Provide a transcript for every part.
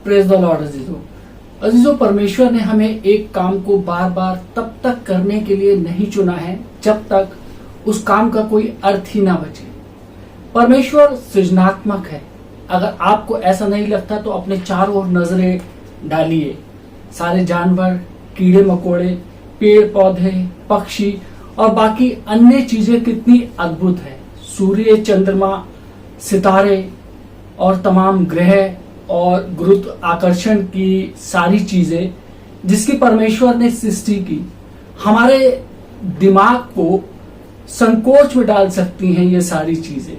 Praise the Lord अजीजों, परमेश्वर ने हमें एक काम को बार बार तब तक करने के लिए नहीं चुना है जब तक उस काम का कोई अर्थ ही ना बचे। परमेश्वर सृजनात्मक है। अगर आपको ऐसा नहीं लगता तो अपने चारों ओर नजरें डालिए। सारे जानवर, कीड़े मकोड़े, पेड़ पौधे, पक्षी और बाकी अन्य चीजें कितनी अद्भुत है। सूर्य, चंद्रमा, सितारे और तमाम ग्रह और गुरुत्वाकर्षण की सारी चीजें जिसकी परमेश्वर ने सृष्टि की, हमारे दिमाग को संकोच में डाल सकती हैं। ये सारी चीजें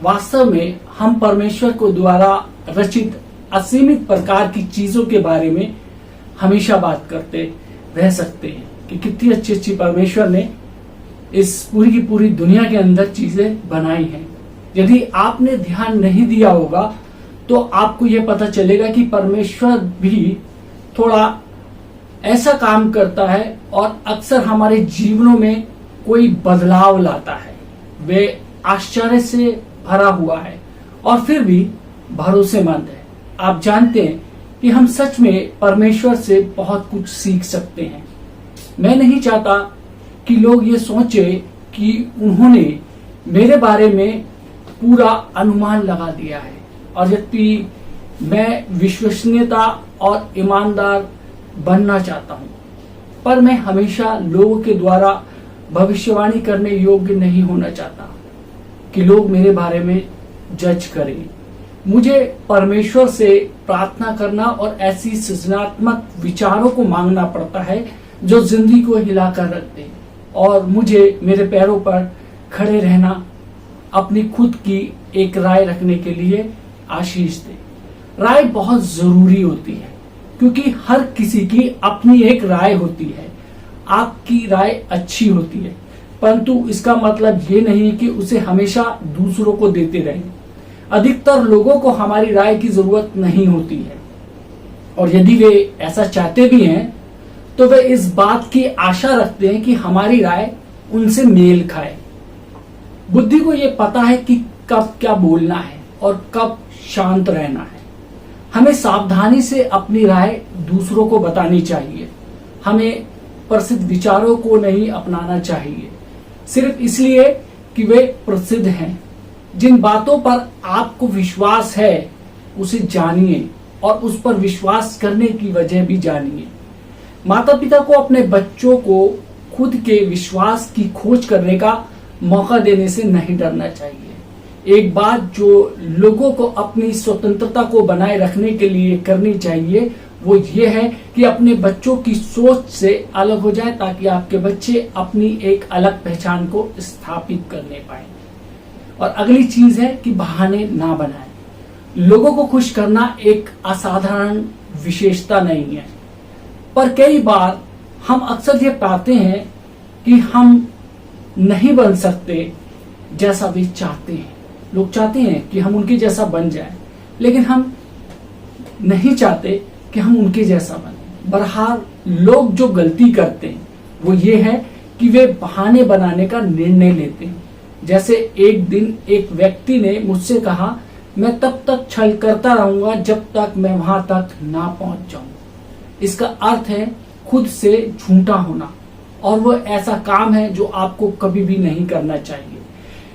वास्तव में हम परमेश्वर को द्वारा रचित असीमित प्रकार की चीजों के बारे में हमेशा बात करते रह सकते हैं कि कितनी अच्छी अच्छी परमेश्वर ने इस पूरी की पूरी दुनिया के अंदर चीजें बनाई हैं। यदि आपने ध्यान नहीं दिया होगा तो आपको यह पता चलेगा कि परमेश्वर भी थोड़ा ऐसा काम करता है और अक्सर हमारे जीवनों में कोई बदलाव लाता है। वे आश्चर्य से भरा हुआ है और फिर भी भरोसेमंद है। आप जानते हैं कि हम सच में परमेश्वर से बहुत कुछ सीख सकते हैं। मैं नहीं चाहता कि लोग ये सोचे कि उन्होंने मेरे बारे में पूरा अनुमान लगा दिया है और यद्यपि मैं विश्वसनीयता और ईमानदार बनना चाहता हूं, पर मैं हमेशा लोगों के द्वारा भविष्यवाणी करने योग्य नहीं होना चाहता कि लोग मेरे बारे में जज करें। मुझे परमेश्वर से प्रार्थना करना और ऐसी सृजनात्मक विचारों को मांगना पड़ता है जो जिंदगी को हिलाकर रख दे और मुझे मेरे पैरों पर खड़े रहना, अपनी खुद की एक राय रखने के लिए आशीष दे। राय बहुत जरूरी होती है क्योंकि हर किसी की अपनी एक राय होती है। आपकी राय अच्छी होती है, परंतु इसका मतलब ये नहीं कि उसे हमेशा दूसरों को देते रहें। अधिकतर लोगों को हमारी राय की जरूरत नहीं होती है और यदि वे ऐसा चाहते भी हैं तो वे इस बात की आशा रखते हैं कि हमारी राय उनसे मेल खाए। बुद्धि को यह पता है कि कब क्या बोलना है और कब शांत रहना है। हमें सावधानी से अपनी राय दूसरों को बतानी चाहिए। हमें प्रसिद्ध विचारों को नहीं अपनाना चाहिए सिर्फ इसलिए कि वे प्रसिद्ध हैं। जिन बातों पर आपको विश्वास है उसे जानिए और उस पर विश्वास करने की वजह भी जानिए। माता पिता को अपने बच्चों को खुद के विश्वास की खोज करने का मौका देने से नहीं डरना चाहिए। एक बात जो लोगों को अपनी स्वतंत्रता को बनाए रखने के लिए करनी चाहिए वो ये है कि अपने बच्चों की सोच से अलग हो जाए ताकि आपके बच्चे अपनी एक अलग पहचान को स्थापित करने पाए। और अगली चीज है कि बहाने ना बनाएं। लोगों को खुश करना एक असाधारण विशेषता नहीं है, पर कई बार हम अक्सर ये पाते हैं कि हम नहीं बन सकते जैसा वे चाहते हैं। लोग चाहते हैं कि हम उनके जैसा बन जाएं, लेकिन हम नहीं चाहते कि हम उनके जैसा बने। बहरहाल लोग जो गलती करते हैं वो ये है कि वे बहाने बनाने का निर्णय लेते हैं। जैसे एक दिन एक व्यक्ति ने मुझसे कहा, मैं तब तक छल करता रहूंगा जब तक मैं वहां तक ना पहुंच जाऊं। इसका अर्थ है खुद से झूठा होना और वो ऐसा काम है जो आपको कभी भी नहीं करना चाहिए।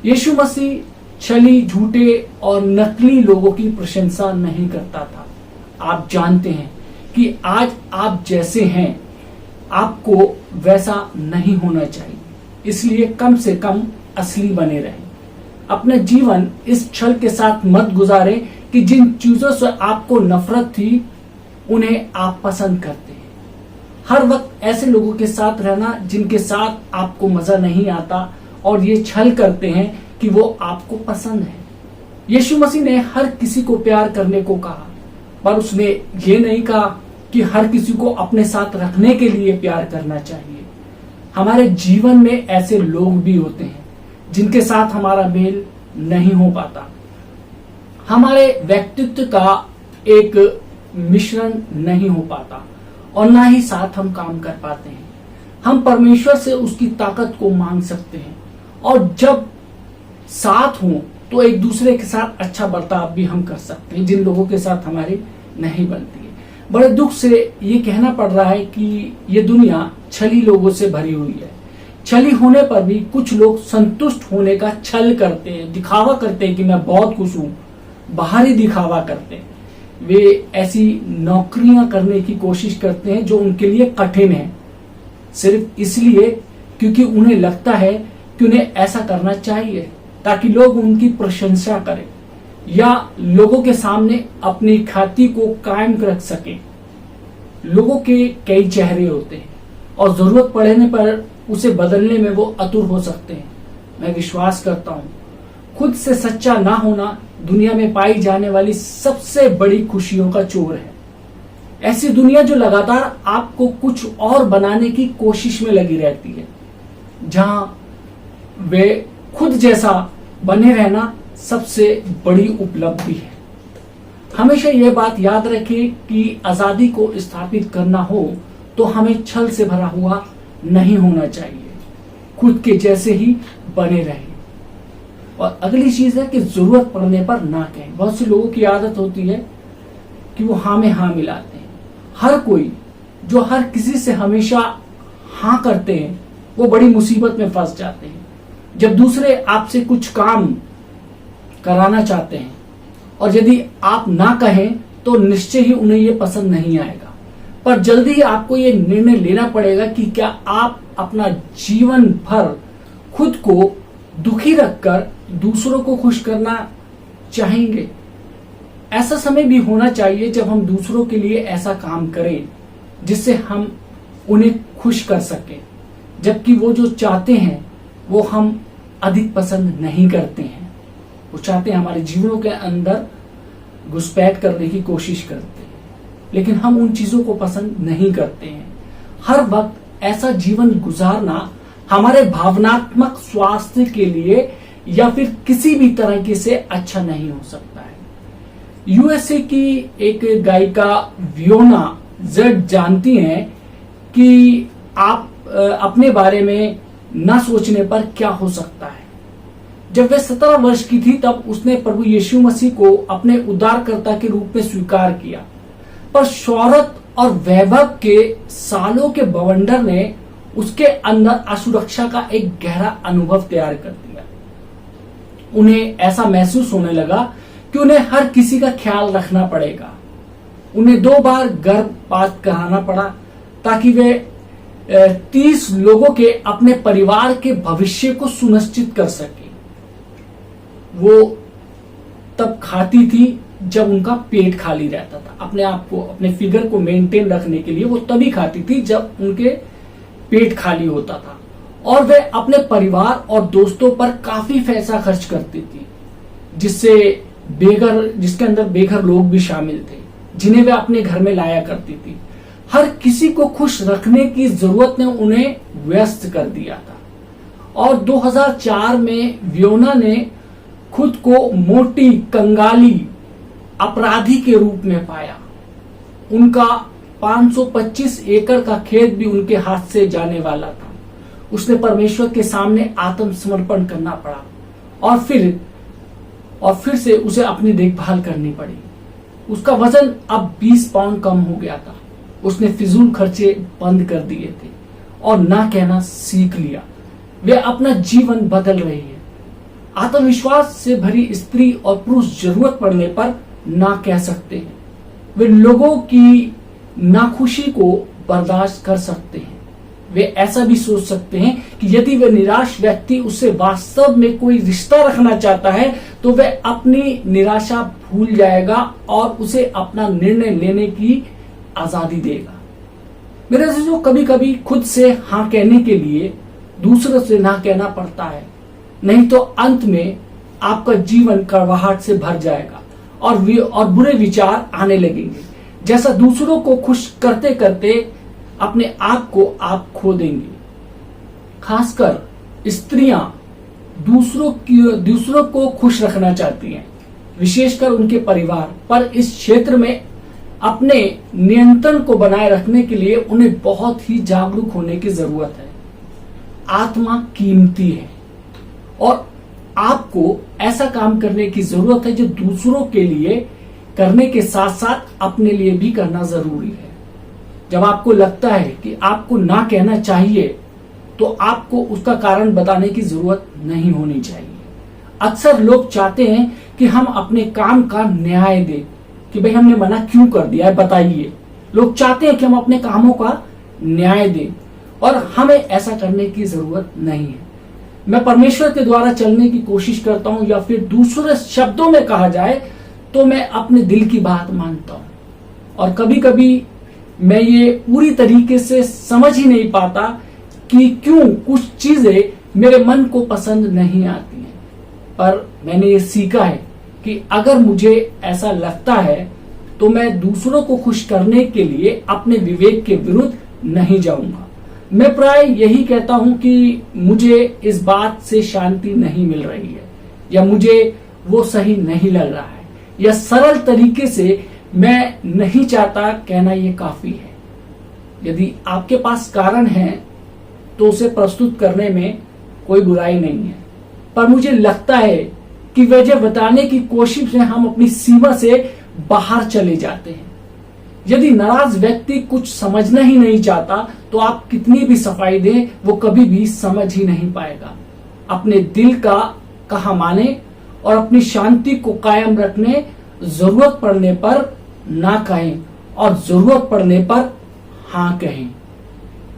यीशु मसीह छली, झूठे और नकली लोगों की प्रशंसा नहीं करता था। आप जानते हैं कि आज आप जैसे हैं आपको वैसा नहीं होना चाहिए, इसलिए कम से कम असली बने रहें। अपने जीवन इस छल के साथ मत गुजारें कि जिन चीजों से आपको नफरत थी उन्हें आप पसंद करते हैं। हर वक्त ऐसे लोगों के साथ रहना जिनके साथ आपको मजा नहीं आता और ये छल करते हैं कि वो आपको पसंद है। यीशु मसीह ने हर किसी को प्यार करने को कहा, पर उसने ये नहीं कहा कि हर किसी को अपने साथ रखने के लिए प्यार करना चाहिए। हमारे जीवन में ऐसे लोग भी होते हैं जिनके साथ हमारा मेल नहीं हो पाता। हमारे व्यक्तित्व का एक मिश्रण नहीं हो पाता और ना ही साथ हम काम कर पाते हैं। हम परमेश्वर से उसकी ताकत को मांग सकते हैं और जब साथ हो तो एक दूसरे के साथ अच्छा बर्ताव भी हम कर सकते हैं जिन लोगों के साथ हमारी नहीं बनती है। बड़े दुख से ये कहना पड़ रहा है कि ये दुनिया छली लोगों से भरी हुई है। छली होने पर भी कुछ लोग संतुष्ट होने का छल करते हैं, दिखावा करते हैं कि मैं बहुत खुश हूं, बाहरी दिखावा करते हैं। वे ऐसी नौकरियां करने की कोशिश करते हैं जो उनके लिए कठिन है, सिर्फ इसलिए क्योंकि उन्हें लगता है कि उन्हें ऐसा करना चाहिए ताकि लोग उनकी प्रशंसा करें या लोगों के सामने अपनी ख्याति को कायम रख सके। लोगों के कई चेहरे होते हैं और जरूरत पड़ने पर उसे बदलने में वो आतुर हो सकते हैं। मैं विश्वास करता हूं खुद से सच्चा ना होना दुनिया में पाई जाने वाली सबसे बड़ी खुशियों का चोर है। ऐसी दुनिया जो लगातार आपको कुछ और बनाने की कोशिश में लगी रहती है, जहां वे खुद जैसा बने रहना सबसे बड़ी उपलब्धि है। हमेशा यह बात याद रखें कि आजादी को स्थापित करना हो तो हमें छल से भरा हुआ नहीं होना चाहिए, खुद के जैसे ही बने रहें। और अगली चीज है कि जरूरत पड़ने पर ना कहें। बहुत से लोगों की आदत होती है कि वो हाँ में हाँ मिलाते हैं। हर कोई जो हर किसी से हमेशा हाँ करते हैं वो बड़ी मुसीबत में फंस जाते हैं। जब दूसरे आपसे कुछ काम कराना चाहते हैं और यदि आप ना कहें तो निश्चय ही उन्हें ये पसंद नहीं आएगा, पर जल्दी ही आपको ये निर्णय लेना पड़ेगा कि क्या आप अपना जीवन भर खुद को दुखी रखकर दूसरों को खुश करना चाहेंगे। ऐसा समय भी होना चाहिए जब हम दूसरों के लिए ऐसा काम करें जिससे हम उन्हें खुश कर सकें, जबकि वो जो चाहते हैं वो हम अधिक पसंद नहीं करते हैं। वो चाहते हैं हमारे जीवनों के अंदर घुसपैठ करने की कोशिश करते हैं, लेकिन हम उन चीजों को पसंद नहीं करते हैं। हर वक्त ऐसा जीवन गुजारना हमारे भावनात्मक स्वास्थ्य के लिए या फिर किसी भी तरीके से अच्छा नहीं हो सकता है। यूएसए की एक गायिका वियोना जेड जानती हैं कि आप अपने बारे में न सोचने पर क्या हो सकता है। जब वह 17 वर्ष की थी तब उसने प्रभु यीशु मसीह को अपने उद्धारकर्ता के रूप में स्वीकार किया, पर शौहरत और वैभव के सालों के बवंडर ने उसके अंदर असुरक्षा का एक गहरा अनुभव तैयार कर दिया। उन्हें ऐसा महसूस होने लगा कि उन्हें हर किसी का ख्याल रखना पड़ेगा। उन्हें 2 बार गर्भपात कराना पड़ा ताकि वे 30 लोगों के अपने परिवार के भविष्य को सुनिश्चित कर सके। वो तब खाती थी जब उनका पेट खाली रहता था। अपने आप को, अपने फिगर को मेंटेन रखने के लिए वो तभी खाती थी जब उनके पेट खाली होता था, और वे अपने परिवार और दोस्तों पर काफी पैसा खर्च करती थी, जिसके अंदर बेघर लोग भी शामिल थे, जिन्हें वे अपने घर में लाया करती थी। हर किसी को खुश रखने की जरूरत ने उन्हें व्यस्त कर दिया था। और 2004 में वियोना ने खुद को मोटी कंगाली अपराधी के रूप में पाया। उनका 525 एकड़ का खेत भी उनके हाथ से जाने वाला था। उसने परमेश्वर के सामने आत्मसमर्पण करना पड़ा और फिर से उसे अपनी देखभाल करनी पड़ी। उसका वजन अब 20 पाउंड कम हो गया था। उसने फिजूल खर्चे बंद कर दिए थे और ना कहना सीख लिया। वे अपना जीवन बदल रही है। आत्मविश्वास से भरी स्त्री और पुरुष जरूरत पड़ने पर ना कह सकते हैं। वे लोगों की नाखुशी को बर्दाश्त कर सकते हैं। वे ऐसा भी सोच सकते हैं कि यदि वे निराश व्यक्ति उससे वास्तव में कोई रिश्ता रखना चाहता है तो वे अपनी निराशा भूल जाएगा और उसे अपना निर्णय लेने की आजादी देगा। मेरे अजीजों, कभी कभी खुद से हाँ कहने के लिए दूसरों से ना कहना पड़ता है, नहीं तो अंत में आपका जीवन कड़वाहट से भर जाएगा और बुरे विचार आने लगेंगे, जैसा दूसरों को खुश करते करते अपने आप को आप खो देंगे। खासकर स्त्रियां दूसरों को खुश रखना चाहती हैं, विशेषकर उनके परिवार, पर इस क्षेत्र में अपने नियंत्रण को बनाए रखने के लिए उन्हें बहुत ही जागरूक होने की जरूरत है। आत्मा कीमती है और आपको ऐसा काम करने की जरूरत है जो दूसरों के लिए करने के साथ साथ अपने लिए भी करना जरूरी है। जब आपको लगता है कि आपको ना कहना चाहिए तो आपको उसका कारण बताने की जरूरत नहीं होनी चाहिए। अक्सर लोग चाहते हैं कि हम अपने काम का न्याय दें कि भाई हमने मना क्यों कर दिया है बताइए। लोग चाहते हैं कि हम अपने कामों का न्याय दें और हमें ऐसा करने की जरूरत नहीं है। मैं परमेश्वर के द्वारा चलने की कोशिश करता हूं, या फिर दूसरे शब्दों में कहा जाए तो मैं अपने दिल की बात मानता हूं। और कभी कभी मैं ये पूरी तरीके से समझ ही नहीं पाता कि क्यों कुछ चीजें मेरे मन को पसंद नहीं आती हैं। पर मैंने ये सीखा है कि अगर मुझे ऐसा लगता है तो मैं दूसरों को खुश करने के लिए अपने विवेक के विरुद्ध नहीं जाऊंगा। मैं प्राय यही कहता हूं कि मुझे इस बात से शांति नहीं मिल रही है, या मुझे वो सही नहीं लग रहा है, या सरल तरीके से मैं नहीं चाहता कहना ये काफी है। यदि आपके पास कारण है तो उसे प्रस्तुत करने में कोई बुराई नहीं है, पर मुझे लगता है कि वजह बताने की कोशिश में हम अपनी सीमा से बाहर चले जाते हैं। यदि नाराज व्यक्ति कुछ समझना ही नहीं चाहता तो आप कितनी भी सफाई दें वो कभी भी समझ ही नहीं पाएगा। अपने दिल का कहा माने और अपनी शांति को कायम रखने, जरूरत पड़ने पर ना कहें और जरूरत पड़ने पर हाँ कहें।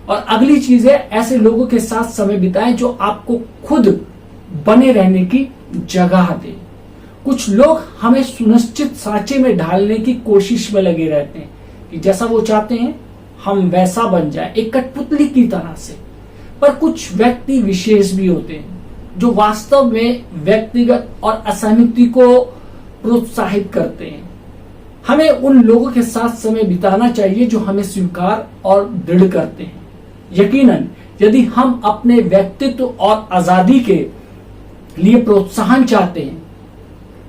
और अगली चीज है, ऐसे लोगों के साथ समय बिताएं जो आपको खुद बने रहने की जगह दे। कुछ लोग हमें सुनिश्चित सांचे में ढालने की कोशिश में लगे रहते हैं कि जैसा वो चाहते हैं हम वैसा बन जाए, एक कठपुतली की तरह से। पर कुछ व्यक्ति विशेष भी होते हैं जो वास्तव में व्यक्तिगत और असहमति को प्रोत्साहित करते हैं। हमें उन लोगों के साथ समय बिताना चाहिए जो हमें स्वीकार और दृढ़ करते हैं। यकीनन यदि हम अपने व्यक्तित्व और आजादी के लिए प्रोत्साहन चाहते हैं,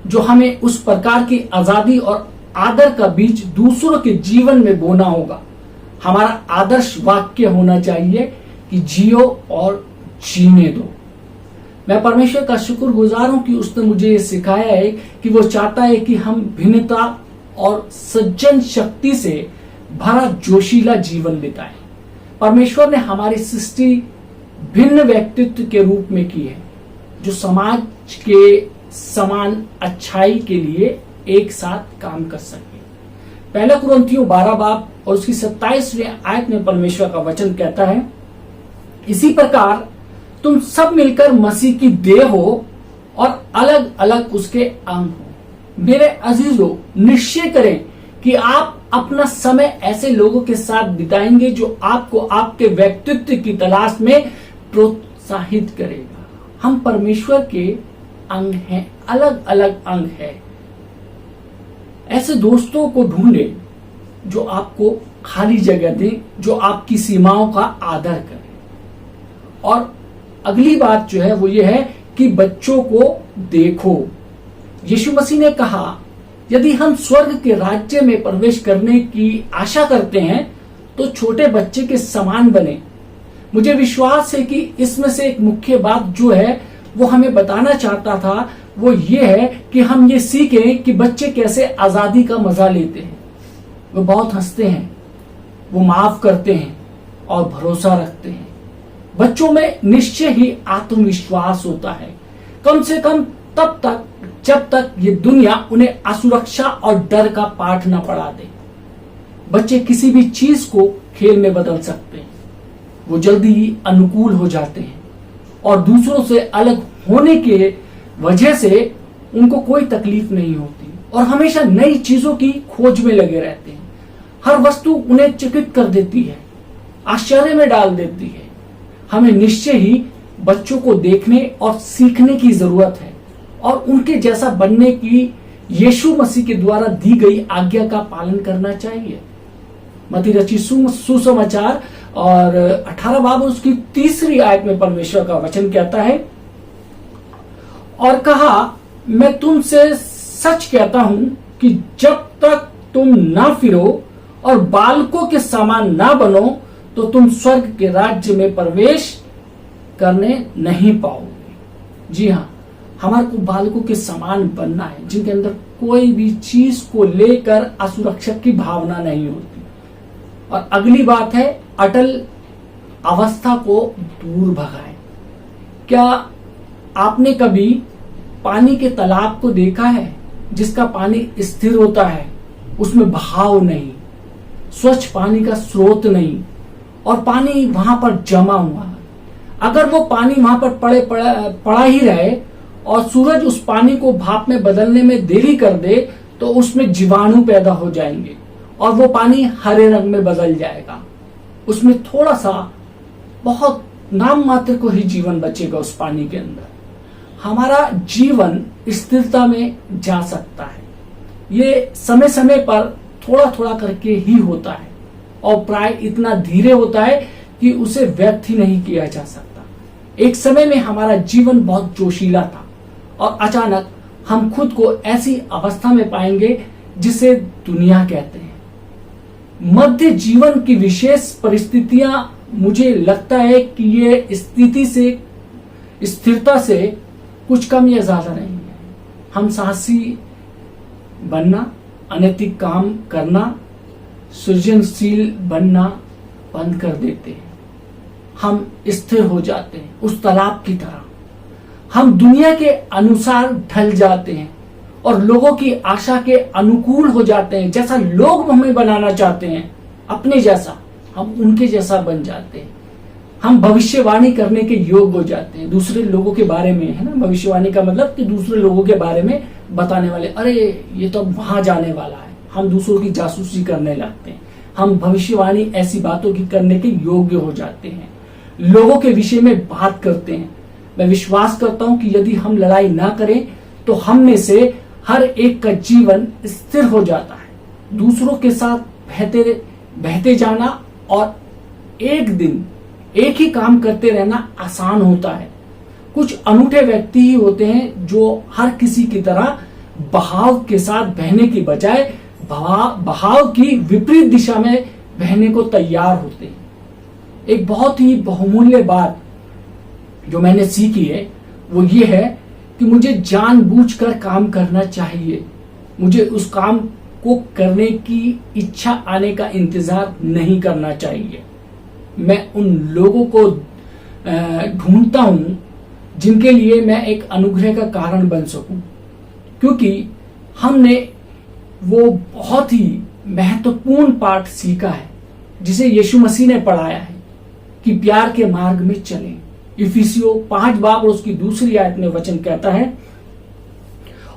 जो हमें उस प्रकार की आजादी और आदर का बीज दूसरों के जीवन में बोना होगा। हमारा आदर्श वाक्य होना चाहिए कि जियो और जीने दो। मैं परमेश्वर का शुक्रगुजार हूं कि उसने मुझे ये सिखाया है कि वो चाहता है कि हम भिन्नता और सज्जन शक्ति से भरा जोशीला जीवन बिताएं। परमेश्वर ने हमारी सृष्टि भिन्न व्यक्तित्व के रूप में की है, जो समाज के समान अच्छाई के लिए एक साथ काम कर सके। पहला कुरिन्थियों 12 बाब और उसकी 27वीं आयत में परमेश्वर का वचन कहता है, इसी प्रकार तुम सब मिलकर मसीह की देह हो और अलग अलग उसके अंग हो। मेरे अजीजों, निश्चय करें कि आप अपना समय ऐसे लोगों के साथ बिताएंगे जो आपको आपके व्यक्तित्व की तलाश में प्रोत्साहित करेगा। हम परमेश्वर के अंग हैं, अलग अलग अंग है। ऐसे दोस्तों को ढूंढे जो आपको खाली जगह दें, जो आपकी सीमाओं का आदर करें। और अगली बात जो है वो ये है कि बच्चों को देखो। यीशु मसीह ने कहा, यदि हम स्वर्ग के राज्य में प्रवेश करने की आशा करते हैं तो छोटे बच्चे के समान बने। मुझे विश्वास है कि इसमें से एक मुख्य बात जो है वो हमें बताना चाहता था वो ये है कि हम ये सीखें कि बच्चे कैसे आजादी का मजा लेते हैं। वो बहुत हंसते हैं, वो माफ करते हैं और भरोसा रखते हैं। बच्चों में निश्चय ही आत्मविश्वास होता है, कम से कम तब तक जब तक ये दुनिया उन्हें असुरक्षा और डर का पाठ न पढ़ा दे। बच्चे किसी भी चीज को खेल में बदल सकते हैं, वो जल्दी ही अनुकूल हो जाते हैं और दूसरों से अलग होने के वजह से उनको कोई तकलीफ नहीं होती और हमेशा नई चीजों की खोज में लगे रहते हैं। हर वस्तु उन्हें चकित कर देती है, आश्चर्य में डाल देती है। हमें निश्चय ही बच्चों को देखने और सीखने की जरूरत है और उनके जैसा बनने की यीशु मसीह के द्वारा दी गई आज्ञा का पालन करना चाहिए। मत्ती रचित सुसमाचार और 18 बाब उसकी 3री आयत में परमेश्वर का वचन कहता है, और कहा, मैं तुमसे सच कहता हूं कि जब तक तुम ना फिरो और बालकों के समान ना बनो तो तुम स्वर्ग के राज्य में प्रवेश करने नहीं पाओगे। जी हाँ, हमारे को बालकों के समान बनना है, जिनके अंदर कोई भी चीज को लेकर असुरक्षित की भावना नहीं होती। और अगली बात है, अटल अवस्था को दूर भगाएं। क्या आपने कभी पानी के तालाब को देखा है जिसका पानी स्थिर होता है, उसमें बहाव नहीं, स्वच्छ पानी का स्रोत नहीं, और पानी वहां पर जमा हुआ है। अगर वो पानी वहां पर पड़ा ही रहे और सूरज उस पानी को भाप में बदलने में देरी कर दे तो उसमें जीवाणु पैदा हो जाएंगे और वो पानी हरे रंग में बदल जाएगा। उसमें थोड़ा सा, बहुत नाम मात्र को ही जीवन बचेगा उस पानी के अंदर। हमारा जीवन स्थिरता में जा सकता है, ये समय समय पर थोड़ा थोड़ा करके ही होता है और प्राय इतना धीरे होता है कि उसे व्यक्त ही नहीं किया जा सकता। एक समय में हमारा जीवन बहुत जोशीला था और अचानक हम खुद को ऐसी अवस्था में पाएंगे जिसे दुनिया कहते हैं। मध्य जीवन की विशेष परिस्थितियां, मुझे लगता है कि ये स्थिरता से कुछ कम या ज्यादा नहीं है। हम साहसी बनना, अनैतिक काम करना, सृजनशील बनना बंद कर देते हैं। हम स्थिर हो जाते हैं उस तालाब की तरह। हम दुनिया के अनुसार ढल जाते हैं और लोगों की आशा के अनुकूल हो जाते हैं। जैसा लोग हमें बनाना चाहते हैं अपने जैसा, हम उनके जैसा बन जाते हैं। हम भविष्यवाणी करने के योग्य हो जाते हैं दूसरे लोगों के बारे में, है ना। भविष्यवाणी का मतलब कि दूसरे लोगों के बारे में बताने वाले, अरे ये तो वहां जाने वाला है। हम दूसरों की जासूसी करने लगते हैं। हम भविष्यवाणी ऐसी बातों की करने के योग्य हो जाते हैं, लोगों के विषय में बात करते हैं। मैं विश्वास करता हूं कि यदि हम लड़ाई ना करें तो हम में से हर एक का जीवन स्थिर हो जाता है। दूसरों के साथ बहते जाना और एक दिन एक ही काम करते रहना आसान होता है। कुछ अनूठे व्यक्ति ही होते हैं जो हर किसी की तरह बहाव के साथ बहने की बजाय बहाव की विपरीत दिशा में बहने को तैयार होते हैं। एक बहुत ही बहुमूल्य बात जो मैंने सीखी है वो ये है कि मुझे जानबूझकर काम करना चाहिए। मुझे उस काम को करने की इच्छा आने का इंतजार नहीं करना चाहिए। मैं उन लोगों को ढूंढता हूं जिनके लिए मैं एक अनुग्रह का कारण बन सकूं, क्योंकि हमने वो बहुत ही महत्वपूर्ण पाठ सीखा है जिसे यीशु मसीह ने पढ़ाया है कि प्यार के मार्ग में चलें। इफिसियों 5 बाब और उसकी 2 आयत में वचन कहता है,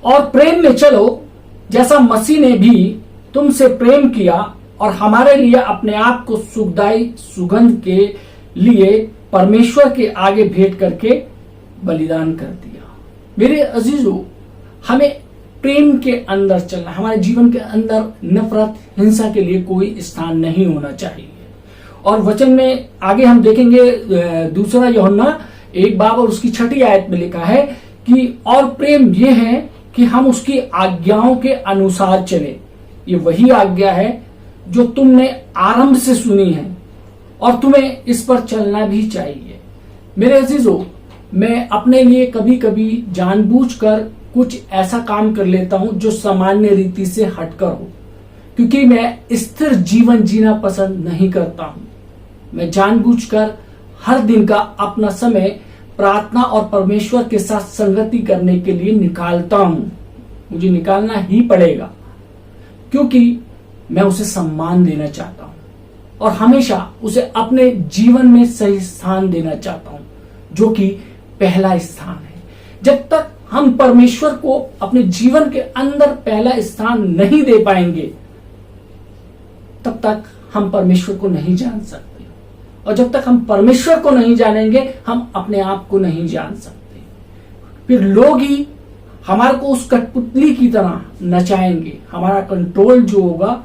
और प्रेम में चलो जैसा मसीह ने भी तुमसे प्रेम किया और हमारे लिए अपने आप को सुखदायी सुगंध के लिए परमेश्वर के आगे भेंट करके बलिदान कर दिया। मेरे अजीजों, हमें प्रेम के अंदर चलना, हमारे जीवन के अंदर नफरत, हिंसा के लिए कोई स्थान नहीं होना चाहिए। और वचन में आगे हम देखेंगे 2 यूहन्ना 1 बाब और उसकी 6 आयत में लिखा है कि और प्रेम ये है कि हम उसकी आज्ञाओं के अनुसार चले। ये वही आज्ञा है जो तुमने आरंभ से सुनी है और तुम्हें इस पर चलना भी चाहिए। मेरे अजीजों, मैं अपने लिए कभी कभी जानबूझकर कुछ ऐसा काम कर लेता हूं जो सामान्य रीति से हटकर हो, क्योंकि मैं स्थिर जीवन जीना पसंद नहीं करता हूं। मैं जानबूझकर हर दिन का अपना समय प्रार्थना और परमेश्वर के साथ संगति करने के लिए निकालता हूं। मुझे निकालना ही पड़ेगा क्योंकि मैं उसे सम्मान देना चाहता हूं और हमेशा उसे अपने जीवन में सही स्थान देना चाहता हूं, जो कि पहला स्थान है। जब तक हम परमेश्वर को अपने जीवन के अंदर पहला स्थान नहीं दे पाएंगे, तब तक हम परमेश्वर को नहीं जान सकते, और जब तक हम परमेश्वर को नहीं जानेंगे, हम अपने आप को नहीं जान सकते। फिर लोग ही हमारे को उस कठपुतली की तरह नचाएंगे। हमारा कंट्रोल जो होगा,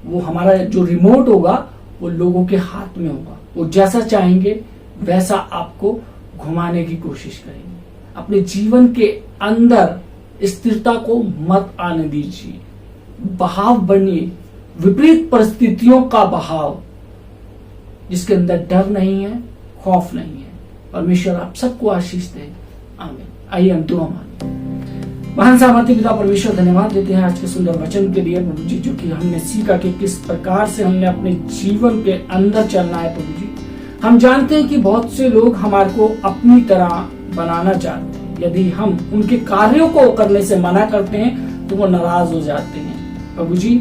वो हमारा जो रिमोट होगा, वो लोगों के हाथ में होगा। वो जैसा चाहेंगे वैसा आपको घुमाने की कोशिश करेंगे। अपने जीवन के अंदर स्थिरता को मत आने दीजिए। बहाव बनिए, विपरीत परिस्थितियों का बहाव, जिसके अंदर डर नहीं है, खौफ नहीं है। परमेश्वर आप सबको आशीष दे। आमीन। आइए हम दुआ मांगे। महान सामर्थ्य पिता परमेश्वर धन्यवाद देते हैं आज के सुंदर वचन के लिए प्रभु जी, जो कि हमने सीखा कि किस प्रकार से हमने अपने जीवन के अंदर चलना है। प्रभु जी, हम जानते हैं कि बहुत से लोग हमारे को अपनी तरह बनाना चाहते हैं। यदि हम उनके कार्यों को करने से मना करते हैं तो वो नाराज हो जाते हैं। प्रभु जी,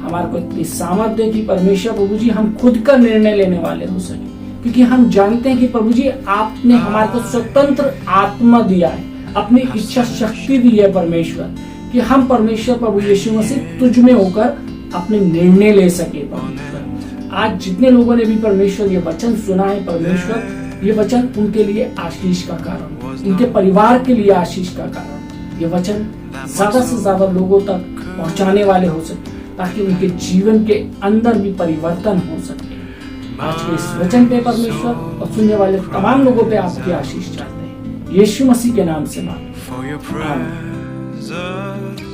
हमारे को इतनी सामर्थ्य है कि परमेश्वर प्रभु जी हम खुद का निर्णय लेने वाले हो सके, क्योंकि हम जानते हैं कि प्रभु जी आपने हमारे को स्वतंत्र आत्मा दिया है, अपनी इच्छा शक्ति दी है परमेश्वर, कि हम परमेश्वर प्रभु यीशु मसीह तुझ में होकर अपने निर्णय ले सके। परमेश्वर, आज जितने लोगों ने भी परमेश्वर ये वचन सुना है, परमेश्वर ये वचन उनके लिए आशीष का कारण, उनके परिवार के लिए आशीष का कारण, ये वचन ज्यादा से ज्यादा लोगों तक पहुंचाने वाले हो सके, ताकि उनके जीवन के अंदर भी परिवर्तन हो सके। आज के इस वचन पे परमेश्वर और सुनने वाले तमाम लोगों पे आपकी आशीष चाहते हैं, यीशु मसीह के नाम से मांगते हैं। आमीन।